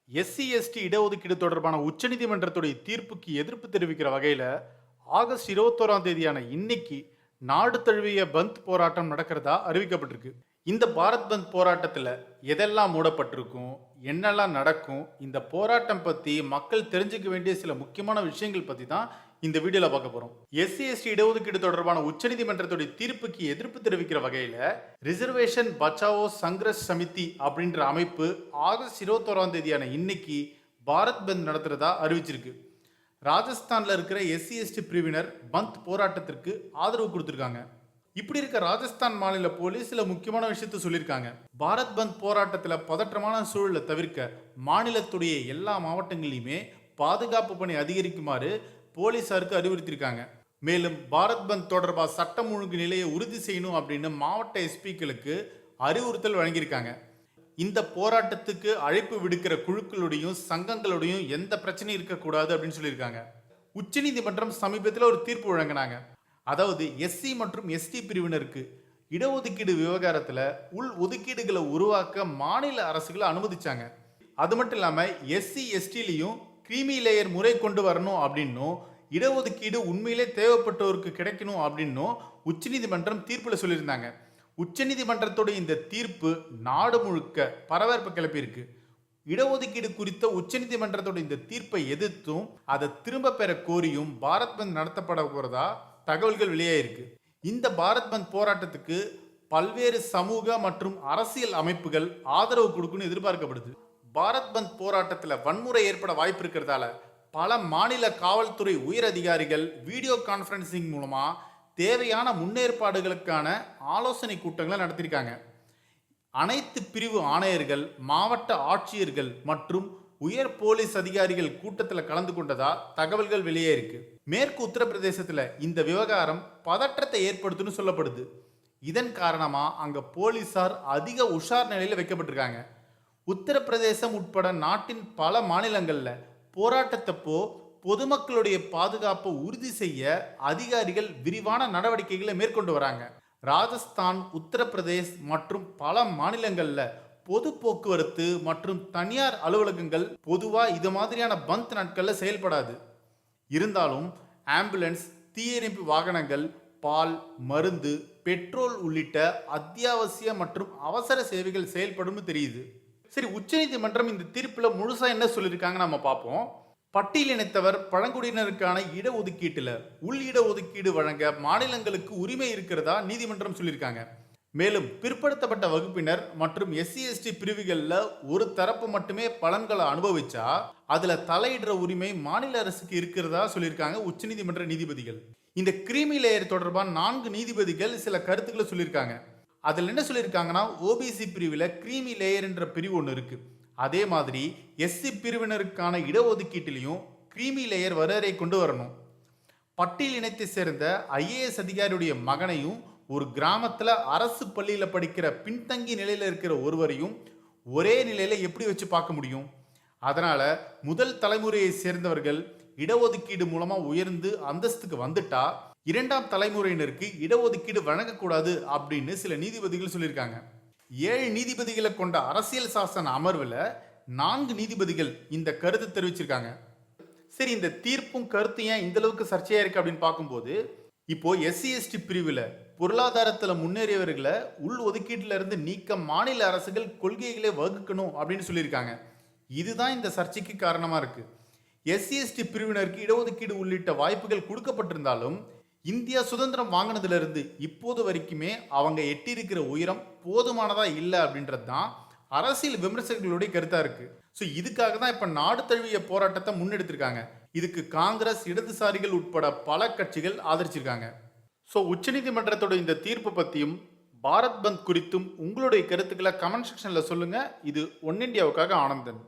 SC இடஒதுக்கீடு தொடர்பான உச்சநீதிமன்றத்துடைய தீர்ப்புக்கு எதிர்ப்பு தெரிவிக்கிற வகையில ஆகஸ்ட் 21ஆம் தேதியான இன்னைக்கு நாடு தழுவிய பந்த் போராட்டம் நடக்கிறதா அறிவிக்கப்பட்டிருக்கு. இந்த பாரத் பந்த் போராட்டத்துல எதெல்லாம் மூடப்பட்டிருக்கும், என்னெல்லாம் நடக்கும், இந்த போராட்டம் பத்தி மக்கள் தெரிஞ்சுக்க வேண்டிய சில முக்கியமான விஷயங்கள் பத்தி தான் இந்த வீடியோல பார்க்க போறோம். எஸ்சி இடஒதுக்கீடு தொடர்பான உச்சநீதிமன்றத்துடைய தீர்ப்புக்கு எதிர்ப்பு தெரிவிக்கிற வகையில ரிசர்வேஷன் பச்சாவோ சங்கிரஸ் சமிதி அப்படின்ற அமைப்பு ஆகஸ்ட் 21ஆம் தேதியான இன்னைக்கு பாரத் பந்த் நடத்துறதா அறிவிச்சிருக்கு. ராஜஸ்தான்ல இருக்கிற எஸ்சி பிரிவினர் பந்த் போராட்டத்திற்கு ஆதரவு கொடுத்திருக்காங்க. இப்படி இருக்க ராஜஸ்தான் மாநில போலீஸ் சில முக்கியமான விஷயத்த சொல்லியிருக்காங்க. பாரத் பந்த் போராட்டத்தில் பதற்றமான சூழலை தவிர்க்க மாநிலத்துடைய எல்லா மாவட்டங்களிலுமே பாதுகாப்பு பணி அதிகரிக்குமாறு போலீசாருக்கு அறிவுறுத்தியிருக்காங்க. மேலும் பாரத் பந்த் தொடர்பாக சட்டம் ஒழுங்கு நிலையை உறுதி செய்யணும் அப்படின்னு மாவட்ட எஸ்பிக்களுக்கு அறிவுறுத்தல் வழங்கியிருக்காங்க. இந்த போராட்டத்துக்கு அழைப்பு விடுக்கிற குழுக்களுடையும் சங்கங்களுடையும் எந்த பிரச்சனையும் இருக்கக்கூடாது அப்படின்னு சொல்லியிருக்காங்க. உச்சநீதிமன்றம் சமீபத்தில் ஒரு தீர்ப்பு வழங்கினாங்க. அதாவது எஸ்சி மற்றும் எஸ்டி பிரிவினருக்கு இடஒதுக்கீடு விவகாரத்தில் உள் ஒதுக்கீடுகளை உருவாக்க மாநில அரசுகளை அனுமதிச்சாங்க. அது மட்டும் இல்லாமல் எஸ்சி எஸ்டிலையும் கிரீமி லேயர் முறை கொண்டு வரணும் அப்படின்னும் இடஒதுக்கீடு உண்மையிலே தேவைப்பட்டோருக்கு கிடைக்கணும் அப்படின்னும் உச்சநீதிமன்றம் தீர்ப்பில் சொல்லியிருந்தாங்க. உச்சநீதிமன்றத்தோட இந்த தீர்ப்பு நாடு முழுக்க பரபரப்பு கிளப்பியிருக்கு. இடஒதுக்கீடு குறித்த உச்சநீதிமன்றத்தோட இந்த தீர்ப்பை எதிர்த்தும் அதை திரும்ப பெற கோரியும் பாரத் பந்த் நடத்தப்பட போறதா தகவல்கள் வெளியாயிருக்கு. இந்த பாரத் பந்த் போராட்டத்துக்கு பல்வேறு சமூக மற்றும் அரசியல் அமைப்புகள் ஆதரவு கொடுக்குன்னு எதிர்பார்க்கப்படுது. பாரத் பந்த் போராட்டத்தில் வன்முறை ஏற்பட வாய்ப்பு இருக்கிறதால பல மாநில காவல்துறை உயர் அதிகாரிகள் வீடியோ கான்ஃபரன்சிங் மூலமா தேவையான முன்னேற்பாடுகளுக்கான ஆலோசனை கூட்டங்களை நடத்தியிருக்காங்க. அனைத்து பிரிவு ஆணையர்கள், மாவட்ட ஆட்சியர்கள் மற்றும் உயர் போலீஸ் அதிகாரிகள் கூட்டத்தில் கலந்து கொண்டதா தகவல்கள் வெளியே இருக்கு. மேற்கு உத்தரப்பிரதேசத்தில் இந்த விவகாரம் பதற்றத்தை ஏற்படுத்துன்னு சொல்லப்படுது. இதன் காரணமா அங்க போலீசார் அதிக உஷார் நிலையில் வைக்கப்பட்டிருக்காங்க. உத்தரப்பிரதேசம் உட்பட நாட்டின் பல மாநிலங்கள்ல போராட்டத்தப்போ பொதுமக்களுடைய பாதுகாப்பை உறுதி செய்ய அதிகாரிகள் விரிவான நடவடிக்கைகளை மேற்கொண்டு வராங்க. ராஜஸ்தான், உத்தரப்பிரதேஷ் மற்றும் பல மாநிலங்கள்ல பொது போக்குவரத்து மற்றும் தனியார் அலுவலகங்கள் பொதுவா இது மாதிரியான பந்த் நாட்கள்ல செயல்படாது. இருந்தாலும் ஆம்புலன்ஸ், தீயணைப்பு வாகனங்கள், பால், மருந்து, பெட்ரோல் உள்ளிட்ட அத்தியாவசிய மற்றும் அவசர சேவைகள் செயல்படும் தெரியுது. சரி, உச்சநீதிமன்றம் இந்த தீர்ப்புல முழுசா என்ன சொல்லியிருக்காங்க நம்ம பார்ப்போம். பட்டியலினத்தவர் பழங்குடியினருக்கான இடஒதுக்கீட்டுல உள் இடஒதுக்கீடு வழங்க மாநிலங்களுக்கு உரிமை இருக்கிறதா நீதிமன்றம் சொல்லியிருக்காங்க. மேலும் பிற்படுத்தப்பட்ட வகுப்பினர் மற்றும் எஸ்சி பிரிவுகளில் ஒரு தரப்பு மட்டுமே பலன்களை அனுபவிச்சா அதுல தலையிடுற உரிமை மாநில அரசுக்கு இருக்கிறதா சொல்லியிருக்காங்க உச்சநீதிமன்ற நீதிபதிகள். இந்த கிரீமி லேயர் தொடர்பான 4 நீதிபதிகள் சில கருத்துக்களை சொல்லியிருக்காங்க. அதில் என்ன சொல்லியிருக்காங்கன்னா, ஓபிசி பிரிவில் கிரீமி லேயர் என்ற பிரிவு ஒன்று இருக்கு. அதே மாதிரி எஸ்சி பிரிவினருக்கான இடஒதுக்கீட்டிலையும் கிரீமி லேயர் வரையறை கொண்டு வரணும். பட்டியல் இனத்தை சேர்ந்த ஐஏஎஸ் அதிகாரியுடைய மகனையும் ஒரு கிராமத்தில் அரசு பள்ளியில் படிக்கிற பின்தங்கி நிலையில் இருக்கிற ஒருவரையும் ஒரே நிலையில் எப்படி வச்சு பார்க்க முடியும்? அதனால முதல் தலைமுறையை சேர்ந்தவர்கள் இடஒதுக்கீடு மூலமா உயர்ந்து அந்தஸ்துக்கு வந்துட்டா இரண்டாம் தலைமுறையினருக்கு இடஒதுக்கீடு வழங்கக்கூடாது அப்படின்னு சில நீதிபதிகள் சொல்லியிருக்காங்க. 7 நீதிபதிகளை கொண்ட அரசியல் சாசன அமர்வில் 4 நீதிபதிகள் இந்த கருத்து தெரிவிச்சிருக்காங்க. சரி, இந்த தீர்ப்பும் கருத்து ஏன் இந்த அளவுக்கு சர்ச்சையா இருக்கு அப்படின்னு பார்க்கும்போது, இப்போ எஸ்சி பிரிவில் பொருளாதாரத்தில் முன்னேறியவர்களை உள் ஒதுக்கீட்டில இருந்து நீக்க மாநில அரசுகள் கொள்கைகளை வகுக்கணும் அப்படின்னு சொல்லியிருக்காங்க. இதுதான் இந்த சர்ச்சைக்கு காரணமா இருக்கு. எஸ்சி பிரிவினருக்கு இடஒதுக்கீடு உள்ளிட்ட வாய்ப்புகள் கொடுக்கப்பட்டிருந்தாலும் இந்தியா சுதந்திரம் வாங்கினதுல இப்போது வரைக்குமே அவங்க எட்டியிருக்கிற உயரம் போதுமானதா இல்லை அப்படின்றது தான் அரசியல் விமர்சகர்களுடைய கருத்தா இருக்கு. ஸோ இதுக்காக தான் இப்ப நாடு தழுவிய போராட்டத்தை முன்னெடுத்திருக்காங்க. இதுக்கு காங்கிரஸ், இடதுசாரிகள் உட்பட பல கட்சிகள் ஆதரிச்சிருக்காங்க. ஸோ உச்சநீதிமன்றத்தோட இந்த தீர்ப்பு பத்தியும் பாரத் பந்த் குறித்தும் உங்களுடைய கருத்துக்களை கமெண்ட் செக்ஷன்ல சொல்லுங்க. இது ஒன் இண்டியாவுக்காக ஆனந்தன்.